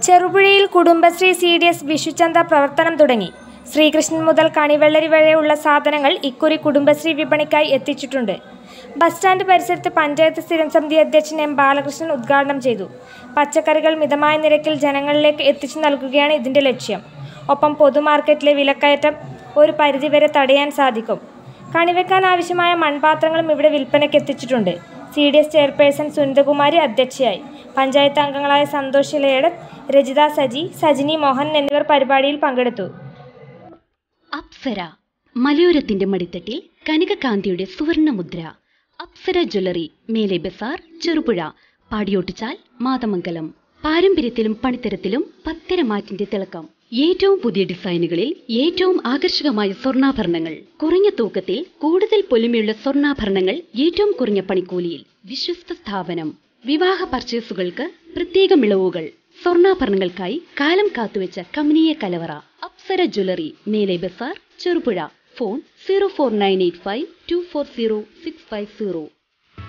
ചെറുപുഴയിൽ Kudumbashree CDS വിഷുചന്ത പ്രവർത്തനം തുടങ്ങി. ശ്രീകൃഷ്ണൻ മുതൽ കണിവെള്ളരി വരെയുള്ള സാധനങ്ങൾ ഇക്കുറി കുടുംബശ്രീ വിപണിക്കായി എത്തിച്ചിട്ടുണ്ട്. ബസ് സ്റ്റാൻഡ് പരിസരത്ത് പഞ്ചായത്ത് സ്ഥിരം സമിതി അധ്യക്ഷൻ M. ബാലകൃഷ്ണൻ ഉദ്ഘാടനം ചെയ്തു. പച്ചക്കറികൾ മിതമായ നിരക്കിൽ ജനങ്ങളിലേക്ക് എത്തിച്ചു നൽകുകയാണ് ഇതിന്റെ ലക്ഷ്യം. ഒപ്പം പൊതുമാർക്കറ്റിലെ വിലക്കയറ്റം ഒരു പരിധിവരെ തടയാൻ സാധിക്കും. കണിവെക്കാൻ ആവശ്യമായ മൺപാത്രങ്ങളും ഇവിടെ വിൽപ്പനയ്ക്ക് എത്തിച്ചിട്ടുണ്ട്. CDS ചെയർപേഴ്സൺ സുനിതകുമാരി അധ്യക്ഷയായി. പഞ്ചായത്ത് അംഗങ്ങളായ സന്തോഷ് ഇലയടത്ത്, രജിത സജി, സജിനി മോഹൻ എന്നിവർ പരിപാടിയിൽ പങ്കെടുത്തു. അപ്സര മലയോരത്തിന്റെ മടിത്തട്ടിൽ കനകകാന്തിയുടെ സുവർണമുദ്ര. അപ്സര ജ്വല്ലറി, മേലെ ബസാർ, ചെറുപുഴ, പാടിയോട്ടുചാൽ, മാതമംഗലം. പാരമ്പര്യത്തിലും പണിത്തരത്തിലും പത്തരമാറ്റിന്റെ തിളക്കം. ഏറ്റവും പുതിയ ഡിസൈനുകളിൽ ഏറ്റവും ആകർഷകമായ സ്വർണ്ണാഭരണങ്ങൾ. കുറഞ്ഞ തൂക്കത്തിൽ കൂടുതൽ പൊലിമയുള്ള സ്വർണ്ണാഭരണങ്ങൾ ഏറ്റവും കുറഞ്ഞ പണിക്കൂലിയിൽ. വിശ്വസ്ത സ്ഥാപനം. വിവാഹ പർച്ചേസുകൾക്ക് പ്രത്യേക ഇളവുകൾ. സ്വർണ്ണാഭരണങ്ങൾക്കായി കാലം കാത്തുവെച്ച കമനീയ കലവറ. അപ്സര ജ്വല്ലറി, മേലെ ബസാർ, ചെറുപുഴ. ഫോൺ 04985 240 650.